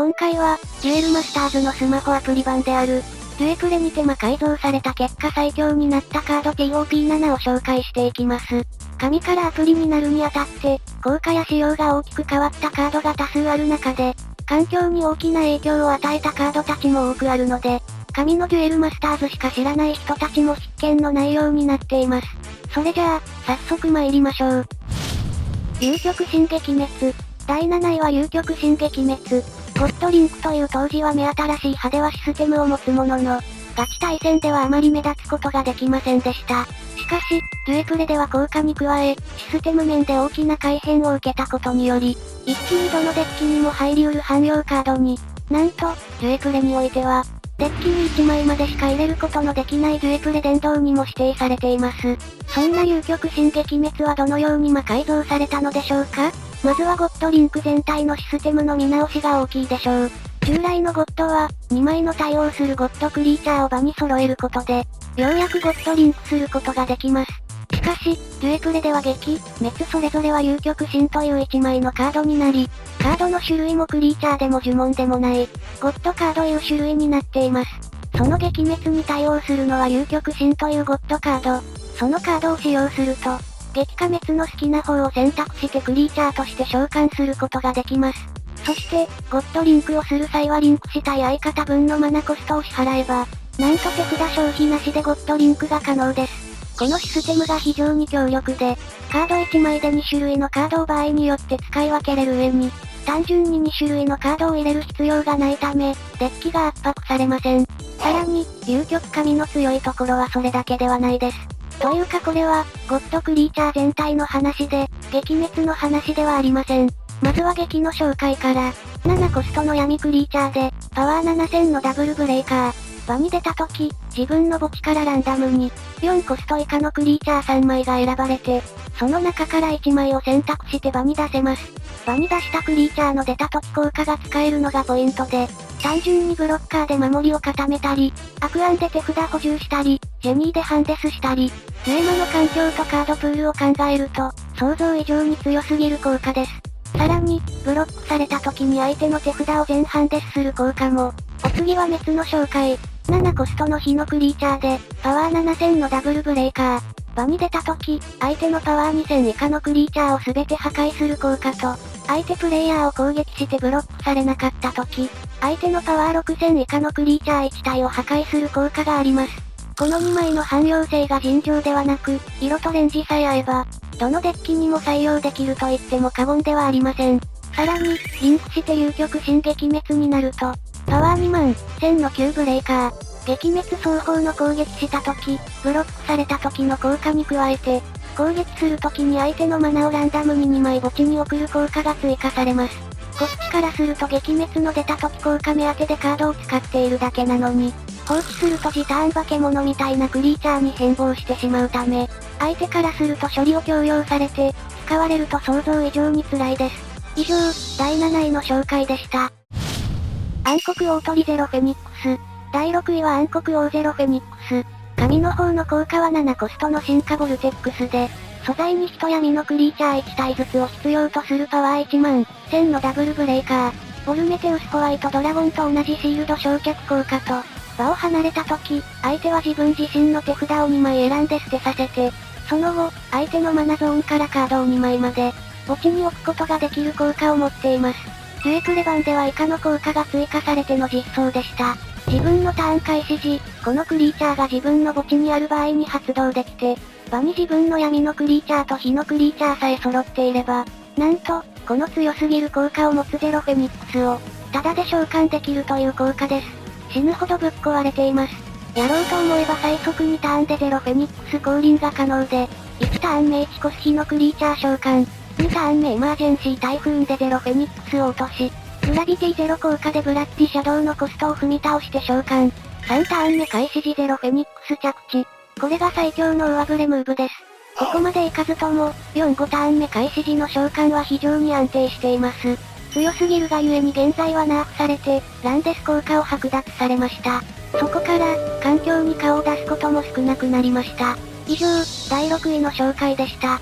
今回は、デュエルマスターズのスマホアプリ版である、デュエプレにて改造された結果最強になったカード TOP7 を紹介していきます。紙からアプリになるにあたって、効果や仕様が大きく変わったカードが多数ある中で、環境に大きな影響を与えたカードたちも多くあるので、紙のデュエルマスターズしか知らない人たちも必見の内容になっています。それじゃあ、早速参りましょう。遊曲新撃滅。第7位は遊曲新撃滅。ゴッドリンクという当時は目新しい派手はシステムを持つものの、ガチ対戦ではあまり目立つことができませんでした。しかし、デュエプレでは効果に加え、システム面で大きな改変を受けたことにより、一気にどのデッキにも入りうる汎用カードに、なんと、デュエプレにおいては、デッキに1枚までしか入れることのできないデュエプレ殿堂にも指定されています。そんな遊曲新撃滅はどのように改造されたのでしょうか？まずはゴッドリンク全体のシステムの見直しが大きいでしょう。従来のゴッドは、2枚の対応するゴッドクリーチャーを場に揃えることで、ようやくゴッドリンクすることができます。しかし、デュエプレでは撃、滅それぞれは遊曲新という1枚のカードになり、カードの種類もクリーチャーでも呪文でもない、ゴッドカードいう種類になっています。その撃滅に対応するのは遊曲新というゴッドカード。そのカードを使用すると、撃か滅の好きな方を選択してクリーチャーとして召喚することができます。そして、ゴッドリンクをする際はリンクしたい相方分のマナコストを支払えば、なんと手札消費なしでゴッドリンクが可能です。このシステムが非常に強力で、カード1枚で2種類のカードを場合によって使い分けれる上に、単純に2種類のカードを入れる必要がないため、デッキが圧迫されません。さらに、遊曲紙の強いところはそれだけではないです。というかこれは、ゴッドクリーチャー全体の話で、撃滅の話ではありません。まずは撃の紹介から、7コストの闇クリーチャーで、パワー7000のダブルブレイカー。場に出た時、自分の墓地からランダムに、4コスト以下のクリーチャー3枚が選ばれて、その中から1枚を選択して場に出せます。場に出したクリーチャーの出た時効果が使えるのがポイントで、単純にブロッカーで守りを固めたり、アクアンで手札補充したり、ジェニーでハンデスしたり、デュエマの環境とカードプールを考えると、想像以上に強すぎる効果です。さらに、ブロックされた時に相手の手札を全ハンデスする効果も、お次は滅の紹介。7コストの火のクリーチャーで、パワー7000のダブルブレイカー。場に出た時、相手のパワー2000以下のクリーチャーを全て破壊する効果と、相手プレイヤーを攻撃してブロックされなかった時、相手のパワー6000以下のクリーチャー1体を破壊する効果があります。この2枚の汎用性が尋常ではなく、色とレンジさえ合えば、どのデッキにも採用できると言っても過言ではありません。さらに、リンクして遊曲新撃滅になると、パワー2万、1000の9ブレイカー。撃滅双方の攻撃した時、ブロックされた時の効果に加えて、攻撃する時に相手のマナをランダムに2枚墓地に送る効果が追加されます。こっちからすると撃滅の出た時効果目当てでカードを使っているだけなのに、放置すると時ターン化け物みたいなクリーチャーに変貌してしまうため、相手からすると処理を強要されて、使われると想像以上に辛いです。以上、第7位の紹介でした。暗黒大鳥ゼロフェニックス。第6位は暗黒王ゼロフェニックス。紙の方の効果は7コストの進化ボルテックスで、素材に人闇のクリーチャー1体ずつを必要とするパワー1万、1000のダブルブレイカー。ボルメテウスホワイトドラゴンと同じシールド焼却効果と、場を離れた時、相手は自分自身の手札を2枚選んで捨てさせて、その後、相手のマナゾーンからカードを2枚まで、墓地に置くことができる効果を持っています。デュエプレ版では以下の効果が追加されての実装でした。自分のターン開始時、このクリーチャーが自分の墓地にある場合に発動できて、場に自分の闇のクリーチャーと火のクリーチャーさえ揃っていれば、なんと、この強すぎる効果を持つゼロフェニックスを、タダで召喚できるという効果です。死ぬほどぶっ壊れています。やろうと思えば最速2ターンでゼロフェニックス降臨が可能で、1ターン目1コス火のクリーチャー召喚、2ターン目エマージェンシー台風でゼロフェニックスを落とし、グラビティゼロ効果でブラッディシャドウのコストを踏み倒して召喚。3ターン目開始時ゼロフェニックス着地。これが最強の上振れムーブです。ここまでいかずとも、4、5ターン目開始時の召喚は非常に安定しています。強すぎるがゆえに現在はナーフされて、ランデス効果を剥奪されました。そこから、環境に顔を出すことも少なくなりました。以上、第6位の紹介でした。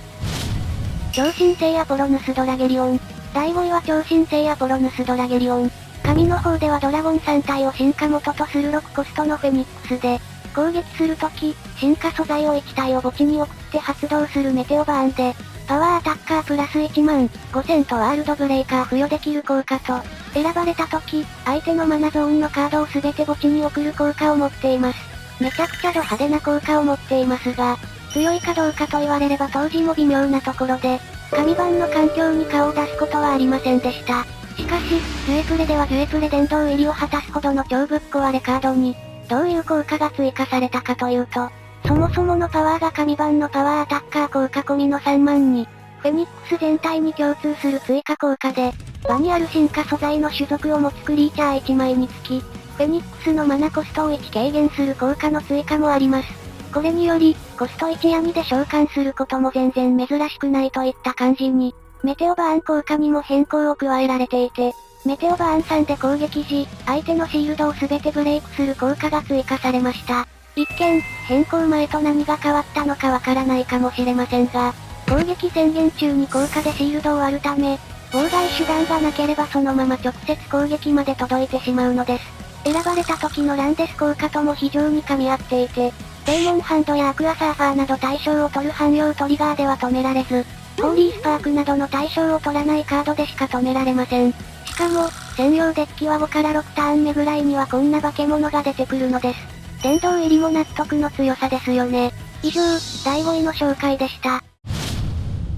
超新星アポロヌスドラゲリオン。第5位は超新星アポロヌスドラゲリオン。神の方ではドラゴン3体を進化元とする6コストのフェニックスで、攻撃するとき、進化素材を1体を墓地に送って発動するメテオバーンで、パワーアタッカープラス1万5000とワールドブレイカー付与できる効果と、選ばれたとき、相手のマナゾーンのカードをすべて墓地に送る効果を持っています。めちゃくちゃド派手な効果を持っていますが、強いかどうかと言われれば当時も微妙なところで、神版の環境に顔を出すことはありませんでした。しかし、ジュエプレではジュエプレ殿堂入りを果たすほどの超ぶっ壊れカードに、どういう効果が追加されたかというと、そもそものパワーが神版のパワーアタッカー効果込みの3万に、フェニックス全体に共通する追加効果で、場にある進化素材の種族を持つクリーチャー1枚につき、フェニックスのマナコストを1軽減する効果の追加もあります。これにより、コスト1や2で召喚することも全然珍しくないといった感じに、メテオバーン効果にも変更を加えられていて、メテオバーン3で攻撃時、相手のシールドを全てブレイクする効果が追加されました。一見、変更前と何が変わったのかわからないかもしれませんが、攻撃宣言中に効果でシールドを割るため、妨害手段がなければそのまま直接攻撃まで届いてしまうのです。選ばれた時のランデス効果とも非常に噛み合っていて、デーモンハンドやアクアサーファーなど対象を取る汎用トリガーでは止められず、ホーリースパークなどの対象を取らないカードでしか止められません。しかも、専用デッキは5から6ターン目ぐらいにはこんな化け物が出てくるのです。殿堂入りも納得の強さですよね。以上、第5位の紹介でした。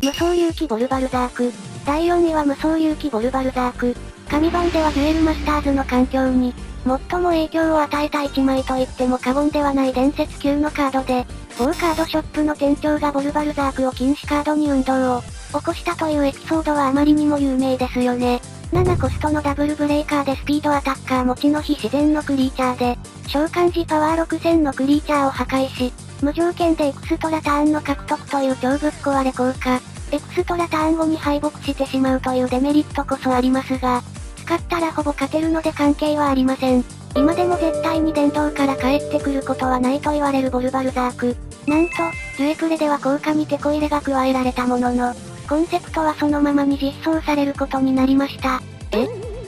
無双勇気ボルバルザーク。第4位は無双勇気ボルバルザーク。神版ではデュエルマスターズの環境に、最も影響を与えた1枚と言っても過言ではない伝説級のカードで、某カードショップの店長がボルバルザークを禁止カードに運動を起こしたというエピソードはあまりにも有名ですよね。7コストのダブルブレイカーでスピードアタッカー持ちの非自然のクリーチャーで、召喚時パワー6000のクリーチャーを破壊し、無条件でエクストラターンの獲得という超ぶっ壊れ効果。エクストラターン後に敗北してしまうというデメリットこそありますが、使ったらほぼ勝てるので関係はありません。今でも絶対に殿堂から帰ってくることはないと言われるボルバルザーク。なんと、デュエプレでは効果にテこ入れが加えられたものの、コンセプトはそのままに実装されることになりました。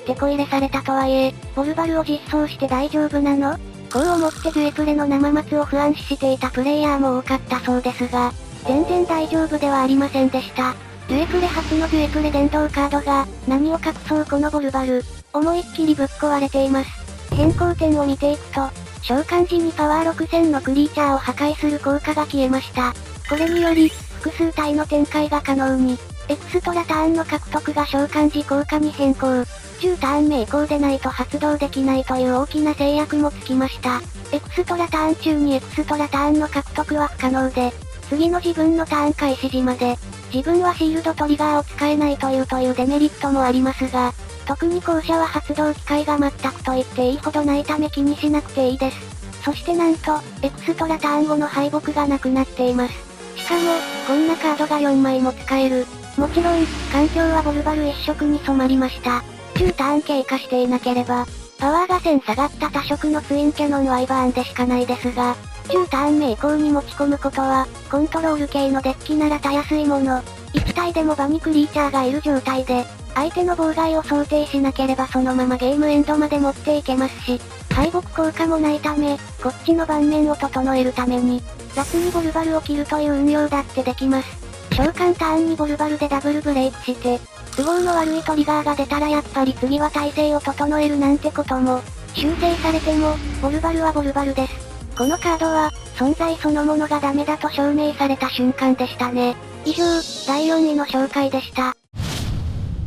テこ入れされたとはいえ、ボルバルを実装して大丈夫なの？こう思ってデュエプレの生松を不安視していたプレイヤーも多かったそうですが、全然大丈夫ではありませんでした。デュエプレ初のデュエプレ殿堂カードが、何を隠そうこのボルバル、思いっきりぶっ壊れています。変更点を見ていくと、召喚時にパワー6000のクリーチャーを破壊する効果が消えました。これにより、複数体の展開が可能に、エクストラターンの獲得が召喚時効果に変更。10ターン目以降でないと発動できないという大きな制約もつきました。エクストラターン中にエクストラターンの獲得は不可能で、次の自分のターン開始時まで、自分はシールドトリガーを使えないというデメリットもありますが、特に後者は発動機会が全くと言っていいほどないため気にしなくていいです。そしてなんと、エクストラターン後の敗北がなくなっています。しかも、こんなカードが4枚も使える。もちろん、環境はボルバル一色に染まりました。10ターン経過していなければ、パワーが1000下がった多色のツインキャノンワイバーンでしかないですが、10ターン目以降に持ち込むことは、コントロール系のデッキならたやすいもの。1体でも場にクリーチャーがいる状態で、相手の妨害を想定しなければそのままゲームエンドまで持っていけますし、敗北効果もないため、こっちの盤面を整えるために、雑にボルバルを切るという運用だってできます。召喚ターンにボルバルでダブルブレイクして、都合の悪いトリガーが出たらやっぱり次は体勢を整えるなんてことも、修正されても、ボルバルはボルバルです。このカードは、存在そのものがダメだと証明された瞬間でしたね。以上、第4位の紹介でした。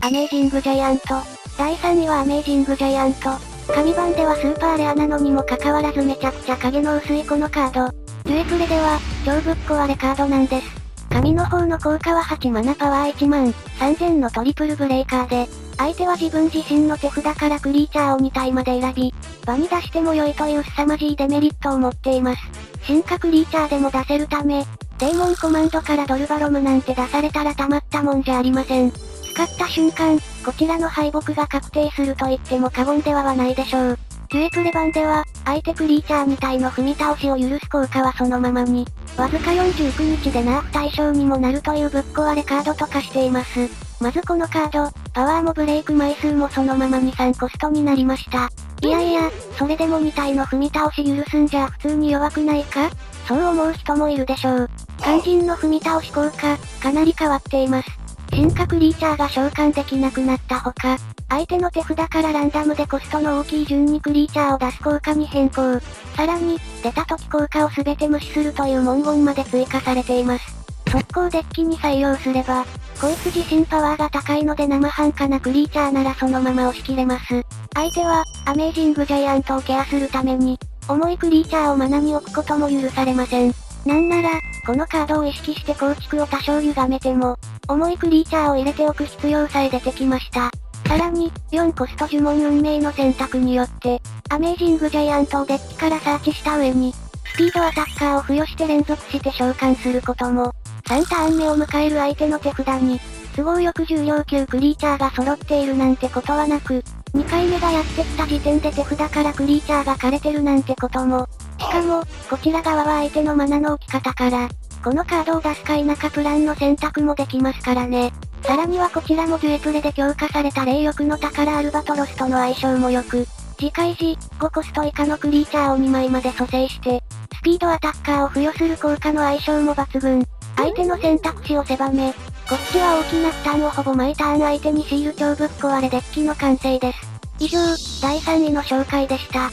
アメージングジャイアント。第3位はアメージングジャイアント。神版ではスーパーレアなのにもかかわらずめちゃくちゃ影の薄いこのカード。デュエプレでは、超ぶっ壊れカードなんです。神の方の効果は8マナパワー1万3000のトリプルブレイカーで、相手は自分自身の手札からクリーチャーを2体まで選び、場に出しても良いという凄まじいデメリットを持っています。進化クリーチャーでも出せるため、デーモンコマンドからドルバロムなんて出されたらたまったもんじゃありません。使った瞬間、こちらの敗北が確定すると言っても過言ではないでしょう。デュエプレ版では、相手クリーチャー2体の踏み倒しを許す効果はそのままに、わずか49日でナーフ対象にもなるというぶっ壊れカードと化しています。まずこのカード、パワーもブレイク枚数もそのまま2、3コストになりました。いやいや、それでも2体の踏み倒し許すんじゃ普通に弱くないか？そう思う人もいるでしょう。肝心の踏み倒し効果、かなり変わっています。進化クリーチャーが召喚できなくなったほか、相手の手札からランダムでコストの大きい順にクリーチャーを出す効果に変更。さらに、出た時効果を全て無視するという文言まで追加されています。速攻デッキに採用すれば、こいつ自身パワーが高いので生半可なクリーチャーならそのまま押し切れます。相手は、アメージングジャイアントをケアするために、重いクリーチャーをマナに置くことも許されません。なんなら、このカードを意識して構築を多少歪めても、重いクリーチャーを入れておく必要さえ出てきました。さらに、4コスト呪文運命の選択によって、アメージングジャイアントをデッキからサーチした上に、スピードアタッカーを付与して連続して召喚することも、3ターン目を迎える相手の手札に、都合よく重量級クリーチャーが揃っているなんてことはなく、2回目がやってきた時点で手札からクリーチャーが枯れてるなんてことも、しかも、こちら側は相手のマナの置き方から、このカードを出すか否かプランの選択もできますからね。さらにはこちらもデュエプレで強化された霊力の宝アルバトロスとの相性も良く、次回時、5コスト以下のクリーチャーを2枚まで蘇生して、スピードアタッカーを付与する効果の相性も抜群。相手の選択肢を狭め、こっちは大きな負担をほぼ毎ターン相手にシール超ぶっ壊れデッキの完成です。以上、第3位の紹介でした。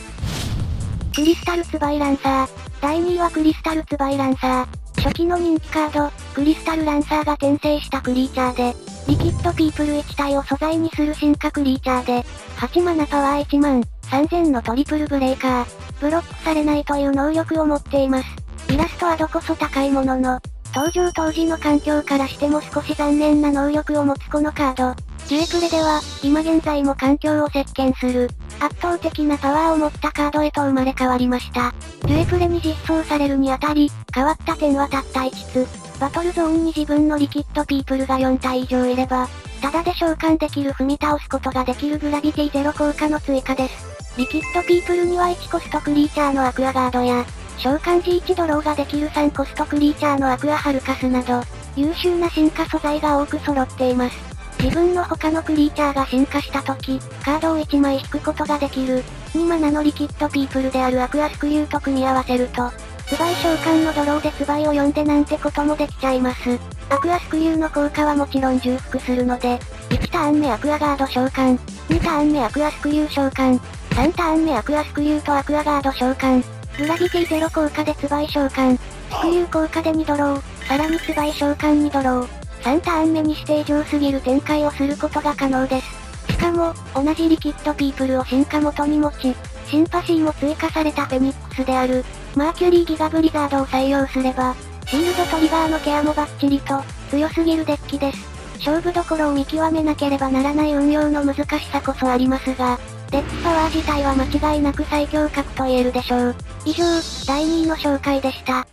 クリスタルツバイランサー。第2位はクリスタルツバイランサー。初期の人気カード、クリスタルランサーが転生したクリーチャーで、リキッドピープル1体を素材にする進化クリーチャーで、8マナパワー1万3000のトリプルブレーカー。ブロックされないという能力を持っています。イラストはどこそ高いものの、登場当時の環境からしても少し残念な能力を持つこのカード。デュエプレでは、今現在も環境を席巻する、圧倒的なパワーを持ったカードへと生まれ変わりました。デュエプレに実装されるにあたり、変わった点はたった5つ。バトルゾーンに自分のリキッドピープルが4体以上いれば、ただで召喚できる踏み倒すことができるグラビティゼロ効果の追加です。リキッドピープルには1コストクリーチャーのアクアガードや、召喚時1ドローができる3コストクリーチャーのアクアハルカスなど、優秀な進化素材が多く揃っています。自分の他のクリーチャーが進化した時、カードを1枚引くことができる、2マナのリキッドピープルであるアクアスクリューと組み合わせると、ツバイ召喚のドローでツバイを呼んでなんてこともできちゃいます。アクアスクリューの効果はもちろん重複するので、1ターン目アクアガード召喚、2ターン目アクアスクリュー召喚、3ターン目アクアスクリューとアクアガード召喚、グラビティゼロ効果でツバイ召喚、スクリュー効果で2ドロー、さらにツバイ召喚2ドロー、3ターン目にして異常すぎる展開をすることが可能です。しかも、同じリキッドピープルを進化元に持ち、シンパシーも追加されたフェニックスである、マーキュリーギガブリザードを採用すれば、シールドトリガーのケアもバッチリと、強すぎるデッキです。勝負どころを見極めなければならない運用の難しさこそありますが、デッキパワー自体は間違いなく最強格と言えるでしょう。以上、第2位の紹介でした。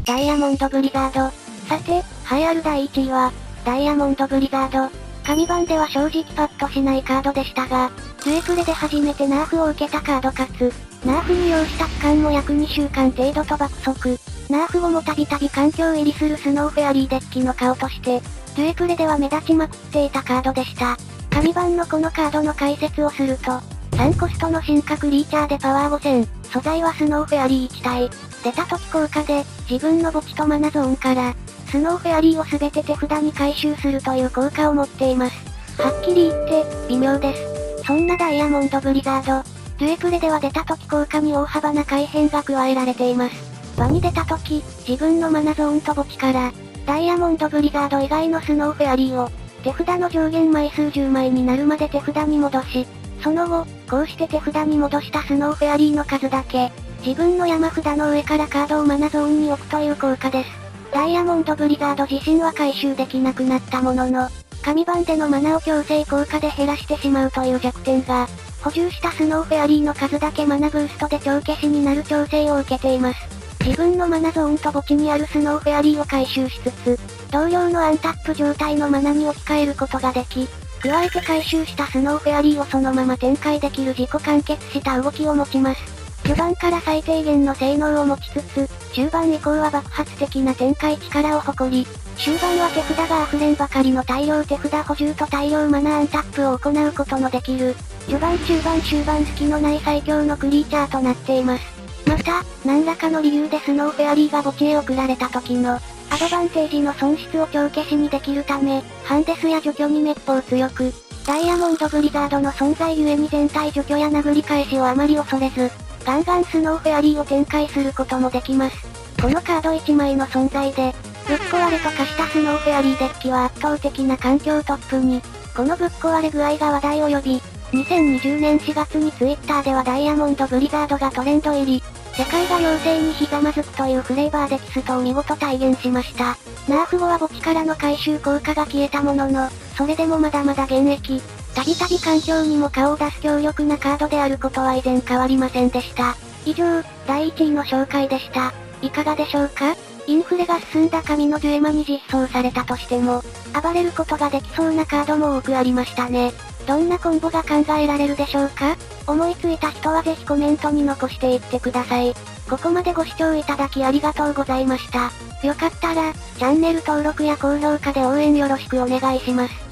ダイヤモンドブリザード。さて、栄えある第1位は、ダイヤモンドブリザード。紙版では正直パッとしないカードでしたが、デュエプレで初めてナーフを受けたカードかつ、ナーフに要した期間も約2週間程度と爆速。ナーフ後もたびたび環境入りするスノーフェアリーデッキの顔として、デュエプレでは目立ちまくっていたカードでした。紙版のこのカードの解説をすると、3コストの進化クリーチャーでパワー5000、素材はスノーフェアリー1体。出た時効果で、自分の墓地とマナゾーンから、スノーフェアリーをすべて手札に回収するという効果を持っています。はっきり言って、微妙です。そんなダイヤモンドブリザード、デュエプレでは出た時効果に大幅な改変が加えられています。場に出た時、自分のマナゾーンと墓地から、ダイヤモンドブリザード以外のスノーフェアリーを、手札の上限枚数10枚になるまで手札に戻し、その後、こうして手札に戻したスノーフェアリーの数だけ、自分の山札の上からカードをマナゾーンに置くという効果です。ダイヤモンドブリザード自身は回収できなくなったものの、紙版でのマナを強制効果で減らしてしまうという弱点が、補充したスノーフェアリーの数だけマナブーストで帳消しになる調整を受けています。自分のマナゾーンと墓地にあるスノーフェアリーを回収しつつ、同僚のアンタップ状態のマナに置き換えることができ、加えて回収したスノーフェアリーをそのまま展開できる自己完結した動きを持ちます。序盤から最低限の性能を持ちつつ、中盤以降は爆発的な展開力を誇り、終盤は手札が溢れんばかりの大量手札補充と大量マナーアンタップを行うことのできる、序盤中盤終盤隙のない最強のクリーチャーとなっています。また、何らかの理由でスノーフェアリーが墓地へ送られた時の、アドバンテージの損失を帳消しにできるため、ハンデスや除去にめっぽう強く、ダイヤモンドブリザードの存在ゆえに全体除去や殴り返しをあまり恐れず、ガンガンスノーフェアリーを展開することもできます。このカード1枚の存在で、ぶっ壊れと化したスノーフェアリーデッキは圧倒的な環境トップに、このぶっ壊れ具合が話題を呼び、2020年4月にツイッターではダイヤモンドブリザードがトレンド入り、世界が妖精にひざまずくというフレーバーでキストを見事体現しました。ナーフ後は墓地からの回収効果が消えたものの、それでもまだまだ現役。たびたび環境にも顔を出す強力なカードであることは以前変わりませんでした。以上、第1位の紹介でした。いかがでしょうか？インフレが進んだ神のジュエマに実装されたとしても、暴れることができそうなカードも多くありましたね。どんなコンボが考えられるでしょうか？思いついた人はぜひコメントに残していってください。ここまでご視聴いただきありがとうございました。よかったら、チャンネル登録や高評価で応援よろしくお願いします。